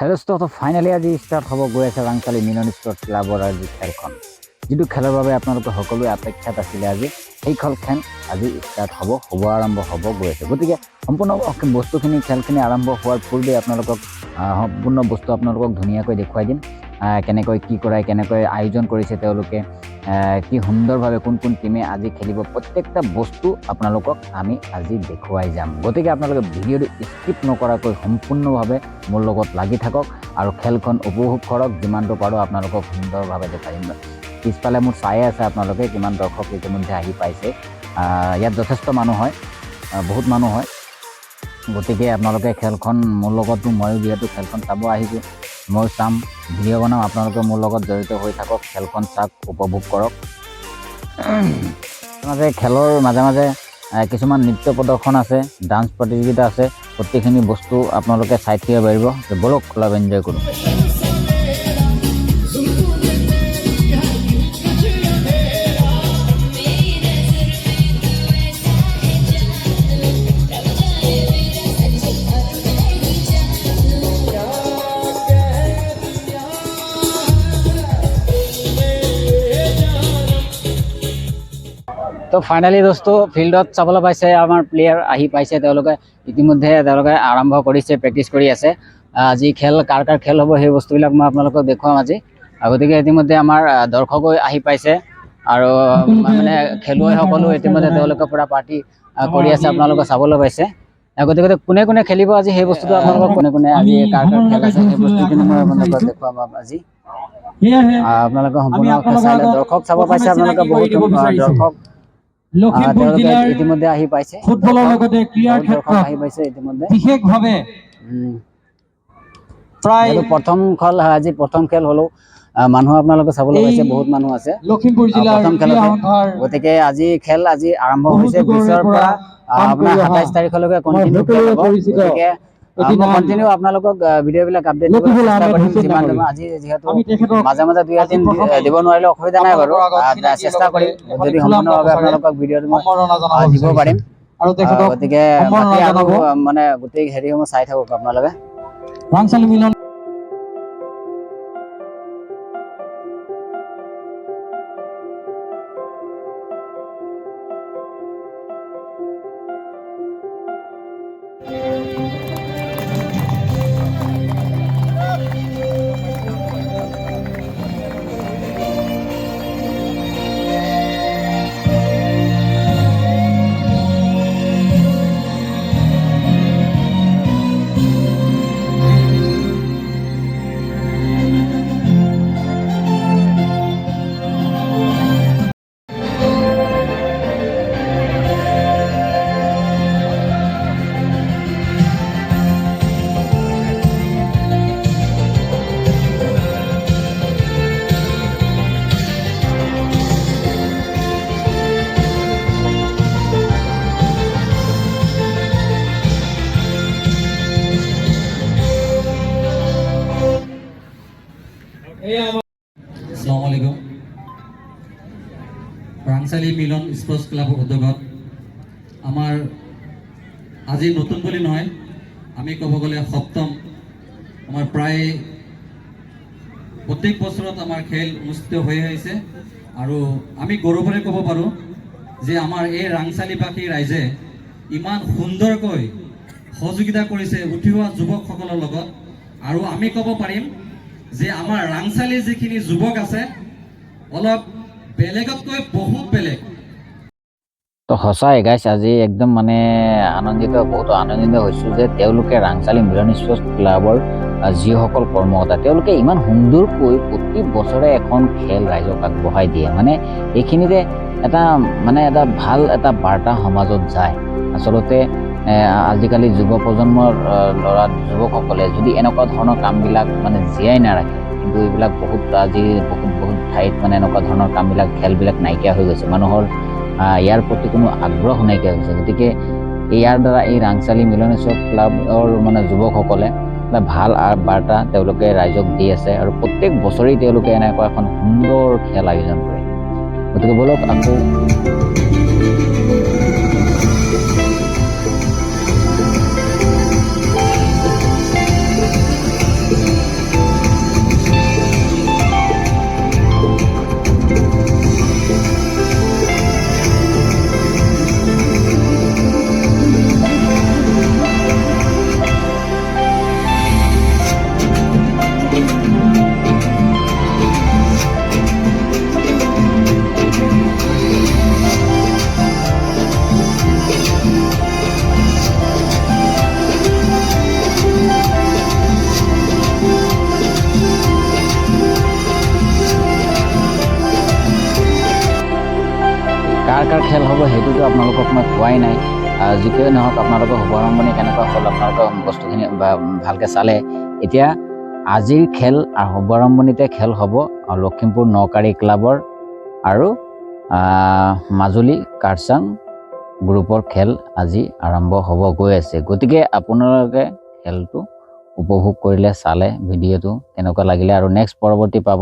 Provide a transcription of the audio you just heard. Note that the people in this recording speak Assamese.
দোস্ত তো ফাইনালি আজি ষ্টাৰ্ট হ'ব গৈ আছে ৰাংচালি মিলন স্পৰ্টছ ক্লাবৰ আজি খেলখন, যিটো খেলৰ বাবে আপোনালোকে সকলোৱে অপেক্ষাত আছিলে। আজি সেই খেলখন আজি ষ্টাৰ্ট হ'ব আৰম্ভ হ'ব গৈ আছে। গতিকে সম্পূৰ্ণ বস্তুখিনি খেলখিনি আৰম্ভ হোৱাৰ পূৰ্বে আপোনালোকক সম্পূৰ্ণ বস্তু আপোনালোকক ধুনীয়াকৈ দেখুৱাই দিম, কেনেকৈ কি কৰাই, কেনেকৈ আয়োজন কৰিছে তেওঁলোকে, কি সুন্দৰভাৱে কোন কোন টিমে আজি খেলিব, প্ৰত্যেকটা বস্তু আপোনালোকক আমি আজি দেখুৱাই যাম। গতিকে আপোনালোকে ভিডিঅ'টো স্কিপ নকৰাকৈ সম্পূৰ্ণভাৱে মোৰ লগত লাগি থাকক আৰু খেলখন উপভোগ কৰক। যিমানটো পাৰোঁ আপোনালোকক সুন্দৰভাৱে দেখাই দিম। পিছফালে মোৰ চাই আছে আপোনালোকে কিমান দৰ্শক ইতিমধ্যে আহি পাইছে। ইয়াত যথেষ্ট মানুহ হয়, বহুত মানুহ হয়। গতিকে আপোনালোকে খেলখন মোৰ লগতো, ময়ো যিহেতু খেলখন চাব আহিছোঁ, মই চাম, ভিডিঅ' বনাম, আপোনালোকে মোৰ লগত জড়িত হৈ থাকক, খেলখন চাওক, উপভোগ কৰক। মাজে খেলৰ মাজে মাজে কিছুমান নৃত্য প্ৰদৰ্শন আছে, ডান্স প্ৰতিযোগিতা আছে, গোটেইখিনি বস্তু আপোনালোকে চাই থাকিব পাৰিব। বলক অলপ এনজয় কৰোঁ। তো ফাইনেলি দোস্ত ফিল্ডত চাবলৈ পাইছে, আমাৰ প্লেয়াৰ আহি পাইছে। তেওঁলোকে ইতিমধ্যে আৰম্ভ কৰিছে, প্ৰেক্টিচ কৰি আছে। আজি খেল কাৰ খেল হ'ব সেই বস্তুবিলাক মই আপোনালোকক দেখুৱাম আজি। গতিকে ইতিমধ্যে আমাৰ দৰ্শকো আহি পাইছে আৰু মানে খেলুৱৈসকলো ইতিমধ্যে তেওঁলোকে পূৰা পাৰ্টি কৰি আছে, আপোনালোকে চাবলৈ পাইছে। গতিকে কোনে কোনে খেলিব আজি সেই বস্তুটো আপোনালোকক, কোনে আজি কাৰ খেল আছে সেই বস্তুখিনি মই আপোনালোকক দেখুৱাম আজি। আপোনালোকে সম্পূৰ্ণ চালে, দৰ্শক চাব পাইছে আপোনালোকে, বহুত দৰ্শক লখিমপুৰ জিলাৰ ইতিমধ্যে আহি পাইছে, ফুটবলৰ লগতে ক্ৰীড়াৰ ক্ষেত্ৰত আহি পাইছে ইতিমধ্যে বিশেষভাৱে প্ৰায় আজি প্ৰথম খেল হ'লেও মানুহ আপোনালোকে চাবলৈ পাইছে, বহুত মানুহ আছে লখিমপুৰ জিলাৰ প্ৰথম খেলতে। গতিকে আজি খেল আৰম্ভ হৈছে 20ৰ পৰা আপোনাৰ 27 তাৰিখলৈকে কণ্টিনিউ খেল হ'ব। গতিকে কণ্টিনিউ আপোনালোকক ভিডিঅ'বিলাক আপডেট দিবলৈ চেষ্টা কৰিম যিমান দিম। আজি যিহেতু মাজে মাজে 2-3 দিব নোৱাৰিলে অসুবিধা নাই বাৰু, চেষ্টা কৰিম যদি সম্পূৰ্ণভাৱে আপোনালোকক ভিডিঅ'টো মই দিব পাৰিম। গতিকে মানে গোটেই হেৰিসমূহ চাই থাকক আপোনালোকে। ৰাংচালি মিলন ৰাংচালি মিলন স্পৰ্টছ ক্লাবৰ উদ্যোগত আমাৰ আজি নতুন বুলি নহয়, আমি ক'ব গ'লে সপ্তম, আমাৰ প্ৰায় প্ৰত্যেক বছৰত আমাৰ খেল অনুষ্ঠিত হৈ আহিছে আৰু আমি গৌৰৱেৰে ক'ব পাৰোঁ যে আমাৰ এই ৰাংচালিবাসী ৰাইজে ইমান সুন্দৰকৈ সহযোগিতা কৰিছে উঠি অহা যুৱকসকলৰ লগত। আৰু আমি ক'ব পাৰিম যে আমাৰ ৰাংচালিৰ যিখিনি যুৱক আছে অলপ বেলেগতকৈ বহুত বেলেগ। তো সঁচাই গাইছ, আজি একদম মানে বহুত আনন্দিত হৈছোঁ যে তেওঁলোকে ৰাংচালি মিলন স্পৰ্টছ ক্লাবৰ যিসকল কৰ্মকৰ্তা, তেওঁলোকে ইমান সুন্দৰকৈ প্ৰতি বছৰে এখন খেল ৰাইজক আগবঢ়াই দিয়ে। মানে এইখিনিতে এটা ভাল এটা বাৰ্তা সমাজত যায়। আচলতে আজিকালি যুৱ প্ৰজন্মৰ যুৱকসকলে যদি এনেকুৱা ধৰণৰ কামবিলাক জীয়াই নাৰাখে, কিন্তু এইবিলাক বহুত ঠাইত এনেকুৱা ধৰণৰ কামবিলাক, খেলবিলাক নাইকিয়া হৈ গৈছে, মানুহৰ ইয়াৰ প্ৰতি কোনো আগ্ৰহ নাইকিয়া হৈছে। গতিকে ইয়াৰ দ্বাৰা এই ৰাংচালি মিলন স্পৰ্টছ ক্লাবৰ যুৱকসকলে ভাল বাৰ্তা তেওঁলোকে ৰাইজক দি আছে আৰু প্ৰত্যেক বছৰেই তেওঁলোকে এনেকুৱা এখন সুন্দৰ খেল আয়োজন কৰে। গতিকে বলক আকৌ কাৰ কাৰ খেল হ'ব সেইটোতো আপোনালোকক মই কোৱাই নাই। যিটোৱে নহওক আপোনালোকৰ শুভাৰম্ভণি কেনেকুৱা হ'ল আপোনালোকৰ বস্তুখিনি ভালকৈ চালে। এতিয়া আজিৰ খেল আৰু শুভাৰম্ভণিতে খেল হ'ব লখিমপুৰ নকাৰী ক্লাবৰ আৰু মাজুলী কাৰ্চাং গ্ৰুপৰ খেল আজি আৰম্ভ হ'ব গৈ আছে। গতিকে আপোনালোকে খেলটো উপভোগ কৰিলে, চালে ভিডিঅ'টো কেনেকুৱা লাগিলে আৰু নেক্সট পৰৱৰ্তী পাব